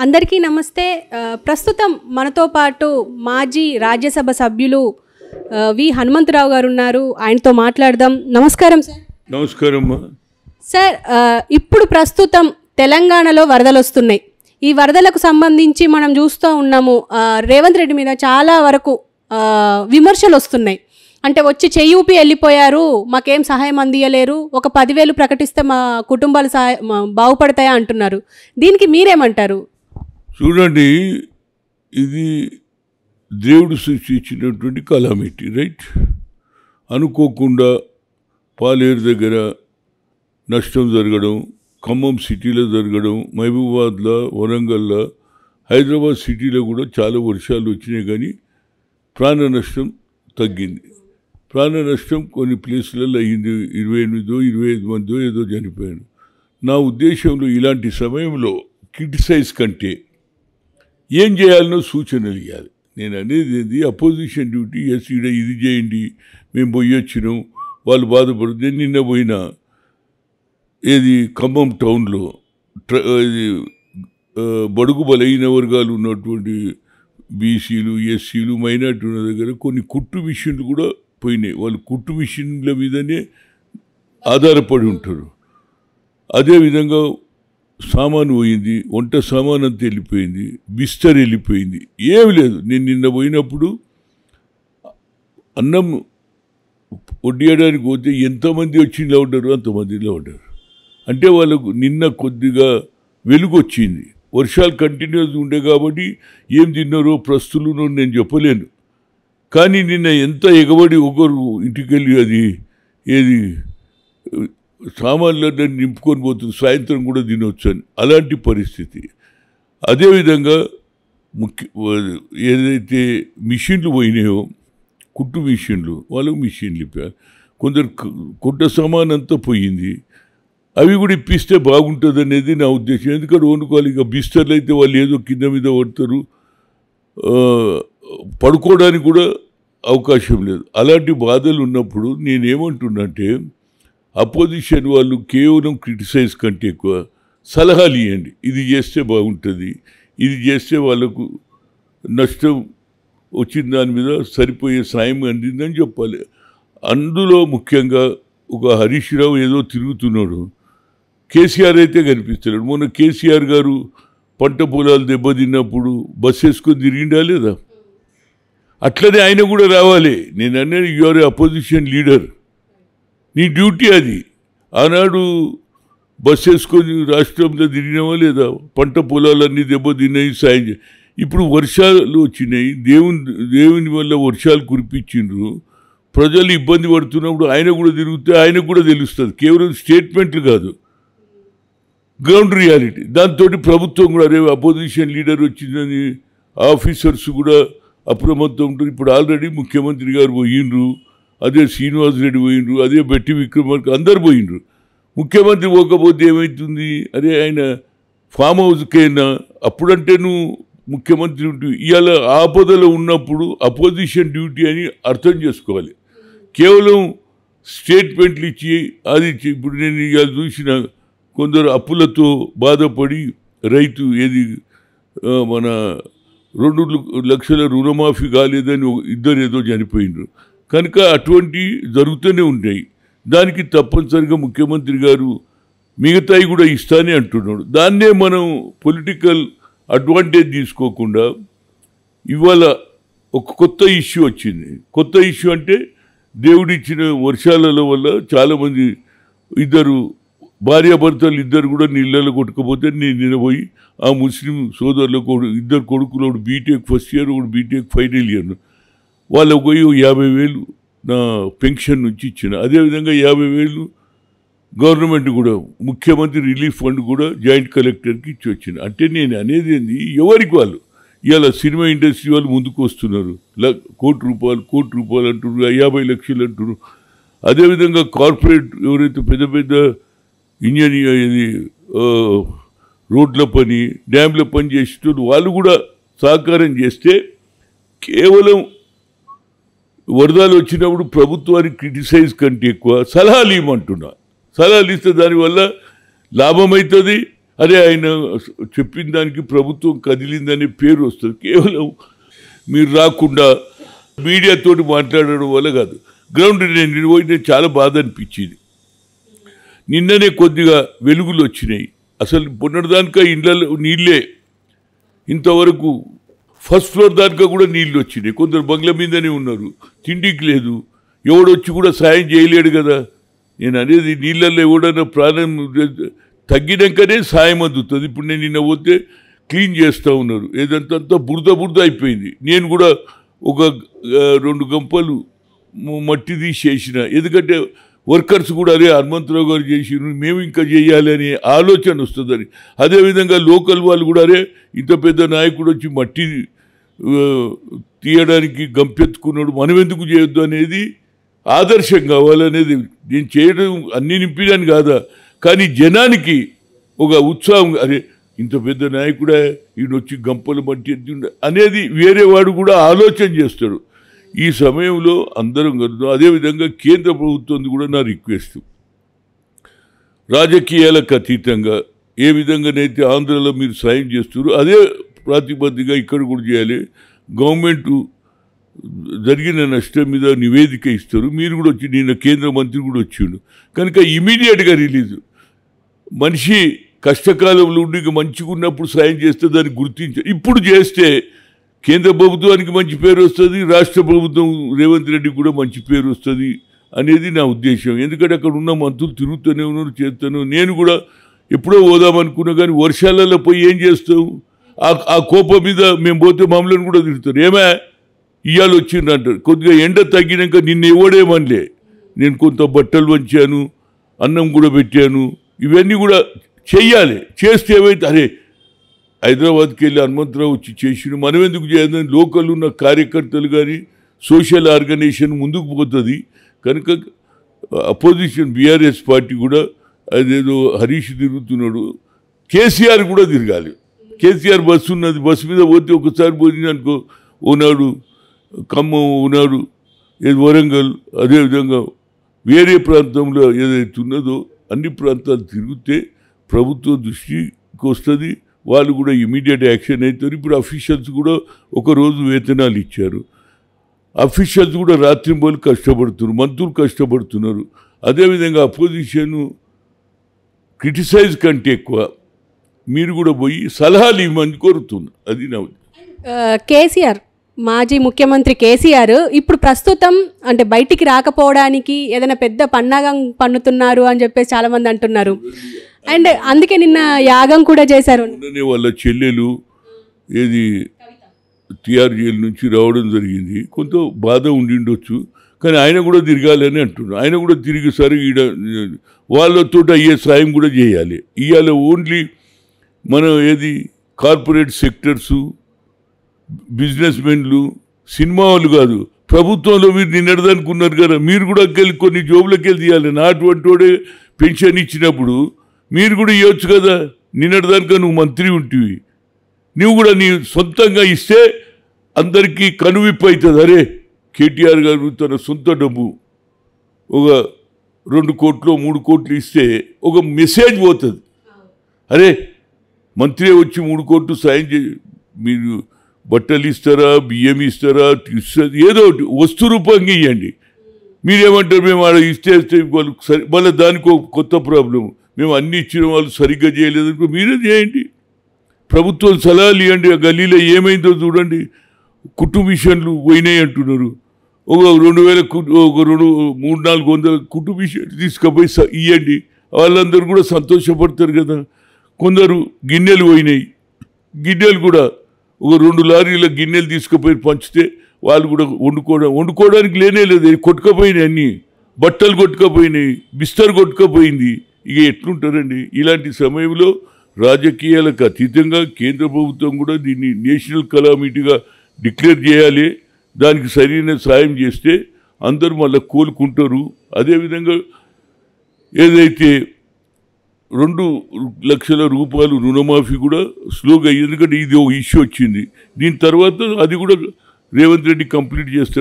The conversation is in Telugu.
అందరికీ నమస్తే. ప్రస్తుతం మనతో పాటు మాజీ రాజ్యసభ సభ్యులు వి హనుమంతరావు గారు ఉన్నారు. ఆయనతో మాట్లాడదాం. నమస్కారం సార్. నమస్కారం సార్. ఇప్పుడు ప్రస్తుతం తెలంగాణలో వరదలు వస్తున్నాయి. ఈ వరదలకు సంబంధించి మనం చూస్తూ ఉన్నాము, రేవంత్ రెడ్డి మీద చాలా వరకు విమర్శలు వస్తున్నాయి. అంటే వచ్చి చెయ్యూపి వెళ్ళిపోయారు, మాకేం సహాయం అందియలేరు, ఒక 10,000 ప్రకటిస్తే మా కుటుంబాలు బాగుపడతాయా అంటున్నారు. దీనికి మీరేమంటారు? చూడండి, ఇది దేవుడు సృష్టించినటువంటి కలామిటీ, రైట్? అనుకోకుండా పాలేరు దగ్గర నష్టం జరగడం, ఖమ్మం సిటీలో జరగడం, మహబూబాబాద్లో, వరంగల్లో, హైదరాబాద్ సిటీలో కూడా చాలా వర్షాలు వచ్చినాయి, కానీ ప్రాణ నష్టం తగ్గింది. ప్రాణ నష్టం కొన్ని ప్లేసులలో అయ్యింది. 28-25 మందో ఏదో చనిపోయారు. నా ఉద్దేశంలో ఇలాంటి సమయంలో క్రిటిసైజ్ కంటే ఏం చేయాలనో సూచనలు ఇవ్వాలి. నేను అనేది ఏంది, అపోజిషన్ డ్యూటీ ఇది చేయండి, మేము పోయొచ్చినాం, వాళ్ళు బాధపడుతుంది. నిన్న పోయినా ఏది ఖమ్మం టౌన్లో ఇది బడుగు బలైన వర్గాలు ఉన్నటువంటి బీసీలు, ఎస్సీలు, మైనార్టీ ఉన్న దగ్గర కొన్ని కుట్టు మిషన్లు కూడా పోయినాయి. వాళ్ళు కుట్టు మిషన్ల మీదనే ఆధారపడి ఉంటారు. అదేవిధంగా సామాను పోయింది, వంట సామాన్ అంతా వెళ్ళిపోయింది, బిస్తర్ వెళ్ళిపోయింది, ఏమి లేదు. నేను నిన్న పోయినప్పుడు అన్నం వడ్డియడానికి పోతే ఎంతమంది వచ్చిందో ఉంటారు, అంతమందిలో ఉంటారు. అంటే వాళ్ళకు నిన్న కొద్దిగా వెలుగు వచ్చింది. వర్షాలు కంటిన్యూస్ ఉండే కాబట్టి ఏం తిన్నారో ప్రస్తులను నేను చెప్పలేను. కానీ నిన్న ఎంత ఎగబడి ఒకరు ఇంటికెళ్ళి అది ఏది సామాన్లన్నీ నింపుకొని పోతుంది, సాయంత్రం కూడా తినొచ్చు అని, అలాంటి పరిస్థితి. అదేవిధంగా ఏదైతే మిషన్లు పోయినాయో, కుట్టు మిషన్లు, వాళ్ళకు మిషన్లు ఇప్పారు. కొందరు కుట్ట సామాన్ అంతా పోయింది, అవి కూడా ఇప్పిస్తే బాగుంటుంది అనేది నా ఉద్దేశం. ఎందుకంటే వండుకోవాలి. ఇక బిస్తర్లు అయితే వాళ్ళు ఏదో కింద మీద పడతారు, పడుకోవడానికి కూడా అవకాశం లేదు. అలాంటి బాధలు ఉన్నప్పుడు నేనేమంటున్నంటే, అపోజిషన్ వాళ్ళు కేవలం క్రిటిసైజ్ కంటే ఎక్కువ సలహాలు ఇవ్వండి. ఇది చేస్తే బాగుంటుంది, ఇది చేస్తే వాళ్ళకు నష్టం వచ్చిన దాని మీద సరిపోయే సాయం అందిందని చెప్పాలి. అందులో ముఖ్యంగా ఒక హరీష్ రావు ఏదో తిరుగుతున్నాడు, కేసీఆర్ అయితే కనిపిస్తున్నాడు. మొన్న కేసీఆర్ గారు పంట పొలాలు దెబ్బతిన్నప్పుడు బస్సు వేసుకొని తిరిగిండా లేదా? అట్లనే ఆయన కూడా రావాలి. నేను అనేది యు ఆర్ అపోజిషన్ లీడర్, నీ డ్యూటీ అది. ఆనాడు బస్సు వేసుకొని రాష్ట్రంలో తిరిగినావా లేదా? పంట పొలాలన్నీ దెబ్బతిన్నాయి, సాయం. ఇప్పుడు వర్షాలు వచ్చినాయి, దేవుని వల్ల వర్షాలు కురిపించిండ్రు, ప్రజలు ఇబ్బంది పడుతున్నప్పుడు ఆయన కూడా తిరిగితే ఆయనకు కూడా తెలుస్తుంది. కేవలం స్టేట్మెంట్లు కాదు, గ్రౌండ్ రియాలిటీ. దాంతో ప్రభుత్వం కూడా రేపు అపోజిషన్ లీడర్ వచ్చిందని ఆఫీసర్స్ కూడా అప్రమత్తం ఉంటారు. ఇప్పుడు ఆల్రెడీ ముఖ్యమంత్రి గారు పోయిండ్రు, అదే శ్రీనివాస్ రెడ్డి పోయిండ్రు, అదే బట్టి విక్రమార్క, అందరు పోయిండ్రు. ముఖ్యమంత్రి పోకపోతే ఏమవుతుంది? అరే ఆయన ఫామ్ హౌస్కైనా అప్పుడంటే నువ్వు ముఖ్యమంత్రి ఉంటూ ఇవాళ ఆపదలో ఉన్నప్పుడు అపోజిషన్ డ్యూటీ అని అర్థం చేసుకోవాలి. కేవలం స్టేట్మెంట్లు ఇచ్చి అది ఇప్పుడు నేను ఇవాళ చూసిన కొందరు అప్పులతో బాధపడి రైతు ఏది మన 2 లక్షల రుణమాఫీ కాలేదని ఇద్దరు ఏదో చనిపోయినారు. కనుక అటువంటి జరుగుతూనే ఉంటాయి. దానికి తప్పనిసరిగా ముఖ్యమంత్రి గారు మిగతాయి కూడా ఇస్తానే అంటున్నాడు. దాన్నే మనం పొలిటికల్ అడ్వాంటేజ్ తీసుకోకుండా ఇవాళ ఒక కొత్త ఇష్యూ వచ్చింది. కొత్త ఇష్యూ అంటే దేవుడిచ్చిన వర్షాల వల్ల చాలామంది ఇద్దరు భార్యాభర్తలు ఇద్దరు కూడా నీళ్ళలో కొట్టుకపోతే నేను నిలబోయి ఆ ముస్లిం సోదరులకు ఇద్దరు కొడుకులు, ఒకడు బీటెక్ ఫస్ట్ ఇయర్, ఒకడు బీటెక్ ఫైనల్ ఇయర్, వాళ్ళకు పోయి 50,000 నా పెన్షన్ నుంచి ఇచ్చిన. అదేవిధంగా 50,000 గవర్నమెంట్ కూడా ముఖ్యమంత్రి రిలీఫ్ ఫండ్ కూడా జాయింట్ కలెక్టర్కి ఇచ్చి వచ్చిన. అంటే నేను అనేది ఏంది, ఎవరికి వాళ్ళు ఇవాళ సినిమా ఇండస్ట్రీ వాళ్ళు ముందుకు వస్తున్నారు, కోటి రూపాయలు అంటున్నారు, 50 లక్షలు అంటున్నారు. అదేవిధంగా కార్పొరేట్ ఎవరైతే పెద్ద పెద్ద ఇంజనీర్ ఇది రోడ్ల పని, డ్యామ్ల పని చేసేటోళ్ళు వాళ్ళు కూడా సహకారం చేస్తే, కేవలం వరదలు వచ్చినప్పుడు ప్రభుత్వానికి క్రిటిసైజ్ కంటే ఎక్కువ సలహాలు ఇవ్వమంటున్నా. సలహాలు ఇస్తే దానివల్ల లాభం అవుతుంది, అదే ఆయన చెప్పిన దానికి ప్రభుత్వం కదిలిందనే పేరు వస్తుంది. కేవలం మీరు రాకుండా మీడియాతోటి మాట్లాడడం వల్ల కాదు. గ్రౌండ్ నేను పోయి చాలా బాధ అనిపించింది. నిన్ననే కొద్దిగా వెలుగులు వచ్చినాయి. అసలు పునర్దానిక ఇండ్లలో నీళ్ళే, ఇంతవరకు ఫస్ట్ ఫ్లోర్ దానికా కూడా నీళ్ళు వచ్చినాయి. కొందరు బంగ్లా మీదనే ఉన్నారు, తిండికి లేదు, ఎవడొచ్చి కూడా సాయం చేయలేడు కదా. నేను అనేది నీళ్ళల్లో ఎవడన్నా ప్రాణం తగ్గినాకనే సాయం అందుతుంది. ఇప్పుడు నేను నిన్న పోతే క్లీన్ చేస్తూ ఉన్నారు, ఏదంతా బురద అయిపోయింది. నేను కూడా ఒక 2 గంపలు మట్టి తీసేసిన, ఎందుకంటే వర్కర్స్ కూడా అరే హనుమంతరావు గారు చేసిరు, మేము ఇంకా చేయాలి అనే ఆలోచన వస్తుందని. అదేవిధంగా లోకల్ వాళ్ళు కూడా అరే ఇంత పెద్ద నాయకుడు వచ్చి మట్టి తీయడానికి గంపెత్తుకున్నాడు, మనం ఎందుకు చేయొద్దు అనేది ఆదర్శం కావాలనేది. నేను చేయడం అన్నీ నింపినాను కాదా, కానీ జనానికి ఒక ఉత్సాహం, అరే ఇంత పెద్ద నాయకుడే ఈయనొచ్చి గంపలు మట్టి ఎత్తుండే అనేది వేరే వాడు కూడా ఆలోచన చేస్తాడు. ఈ సమయంలో అందరం కలుద్దాం. అదేవిధంగా కేంద్ర ప్రభుత్వం కూడా నా రిక్వెస్ట్, రాజకీయాలకు అతీతంగా ఏ విధంగానైతే ఆంధ్రలో మీరు సాయం చేస్తున్నారు అదే ప్రాతిపదికగా ఇక్కడ కూడా చేయాలి. గవర్నమెంట్ జరిగిన నష్టం మీద నివేదిక ఇస్తారు. మీరు కూడా వచ్చి, నిన్న కేంద్ర మంత్రి కూడా వచ్చిండు కనుక ఇమీడియట్గా రిలీజ్. మనిషి కష్టకాలంలో ఉండి మంచిగా ఉన్నప్పుడు సాయం చేస్తే దాన్ని గుర్తించారు. ఇప్పుడు చేస్తే కేంద్ర ప్రభుత్వానికి మంచి పేరు వస్తుంది, రాష్ట్ర ప్రభుత్వం రేవంత్ రెడ్డికి కూడా మంచి పేరు వస్తుంది అనేది నా ఉద్దేశం. ఎందుకంటే అక్కడ ఉన్న మంత్రులు తిరుగుతూనే ఉన్నారు, చేస్తాను. నేను కూడా ఎప్పుడో పోదామనుకున్నా, కానీ వర్షాలలో పోయి ఏం చేస్తాం, ఆ కోపం మీద మేము పోతే మమ్మల్ని కూడా తిరుగుతారు. ఏమే ఇవాళ వచ్చిండ్రు అంటారు. కొద్దిగా ఎండ తగ్గినాక నిన్న ఇవ్వడేమనిలే, నేను కొంత బట్టలు వంచాను, అన్నం కూడా పెట్టాను, ఇవన్నీ కూడా చెయ్యాలి. చేస్తే ఏమైతే అరే హైదరాబాద్కి వెళ్ళి హనుమంతరావు వచ్చి చేసిన మనం ఎందుకు చేయాలని లోకల్ ఉన్న కార్యకర్తలు కానీ సోషల్ ఆర్గనైజేషన్ ముందుకు పోతుంది. కనుక అపోజిషన్ బీఆర్ఎస్ పార్టీ కూడా అదేదో హరీష్ తిరుగుతున్నాడు, కేసీఆర్ కూడా తిరగాలి. కేసీఆర్ బస్సు ఉన్నది, బస్సు మీద పోతే ఒకసారి పోయింది అనుకో, ఓనాడు ఖమ్మం, ఓనాడు ఏది వరంగల్, అదేవిధంగా వేరే ప్రాంతంలో ఏదైతే ఉన్నదో అన్ని ప్రాంతాలు తిరిగితే ప్రభుత్వం దృష్టికి వస్తుంది, వాళ్ళు కూడా ఇమీడియట్ యాక్షన్ అవుతారు. ఇప్పుడు అఫీషియల్స్ కూడా ఒకరోజు వేతనాలు ఇచ్చారు, అఫీషియల్స్ కూడా రాత్రింబోలు కష్టపడుతున్నారు, మంత్రులు కష్టపడుతున్నారు. అదేవిధంగా అపోజిషన్ క్రిటిసైజ్ కంటే ఎక్కువ మీరు కూడా పోయి సలహాలు ఇవ్వమని కోరుతున్నారు. అది నా కేసీఆర్, మాజీ ముఖ్యమంత్రి కేసీఆర్ ఇప్పుడు ప్రస్తుతం అంటే బయటికి రాకపోవడానికి ఏదైనా పెద్ద పన్నాగం పన్నుతున్నారు అని చెప్పేసి చాలామంది అంటున్నారు. అండ్ అందుకే నిన్న యాగం కూడా చేశారు. వాళ్ళ చెల్లెలు ఏది టిఆర్ జైలు నుంచి రావడం జరిగింది, కొంత బాధ ఉండిండొచ్చు, కానీ ఆయన కూడా తిరగాలని అంటున్నారు. ఆయన కూడా తిరిగి సరే ఈడ వాళ్ళతో అయ్యే సాయం కూడా చేయాలి. ఇవాళ ఓన్లీ మనం ఏది కార్పొరేట్ సెక్టర్సు, బిజినెస్ మెన్లు, సినిమా వాళ్ళు కాదు, ప్రభుత్వంలో మీరు నిన్నడదానికి ఉన్నారు కదా, మీరు కూడా వెళ్ళి కొన్ని జోబులకి వెళ్ళి తీయాలి. నా అటువంటి వాడే పెన్షన్ ఇచ్చినప్పుడు మీరు కూడా ఇవ్వచ్చు కదా. నిన్నటిదానిక నువ్వు మంత్రి ఉంటివి, నువ్వు కూడా నీ సొంతంగా ఇస్తే అందరికీ కనువిప్పు అవుతుంది. అరే కేటీఆర్ గారు తన సొంత డబ్బు ఒక 2 కోట్లు 3 కోట్లు ఇస్తే ఒక మెసేజ్ పోతుంది. అరే మంత్రి వచ్చి 3 కోట్లు సాయం మీరు బట్టలు ఇస్తారా, బియ్యం ఇస్తారా, ఏదో ఒకటి వస్తు రూపంగా ఇవ్వండి. మీరేమంటారు, మేము ఆడ ఇస్తే వాళ్ళు సరి, మళ్ళీ దానికి ఒక కొత్త ప్రాబ్లం, మేము అన్ని ఇచ్చిన వాళ్ళు సరిగ్గా చేయలేదనుకో మీరే చేయండి. ప్రభుత్వం సలహాలు ఇవ్వండి. ఆ గల్లీలో ఏమైందో చూడండి, కుటుంబిషన్లు పోయినాయి అంటున్నారు. ఒక 2000 ఒక 300-400 కుటుంబిషన్ తీసుకుపోయి ఇవ్వండి, వాళ్ళందరూ కూడా సంతోషపడతారు కదా. కొందరు గిన్నెలు పోయినాయి, గిన్నెలు కూడా ఒక 2 లారీల గిన్నెలు తీసుకుపోయి పంచితే వాళ్ళు కూడా వండుకోవడానికి లేనే లేదు, కొట్టుకపోయినాయి, అన్నీ బట్టలు కొట్టుకపోయినాయి, బిస్తర్ కొట్టుకపోయింది. ఇక ఎట్లుంటారండి ఇలాంటి సమయంలో? రాజకీయాలకు అతీతంగా కేంద్ర ప్రభుత్వం కూడా దీన్ని నేషనల్ కలామిటీగా డిక్లేర్ చేయాలి. దానికి సరైన సాయం చేస్తే అందరూ మళ్ళీ కోలుకుంటారు. అదేవిధంగా ఏదైతే 2 లక్షల రూపాయలు రుణమాఫీ కూడా స్లోగా, ఎందుకంటే ఇది ఒక ఇష్యూ వచ్చింది, దీని తర్వాత అది కూడా రేవంత్ రెడ్డి కంప్లీట్ చేస్తాడు.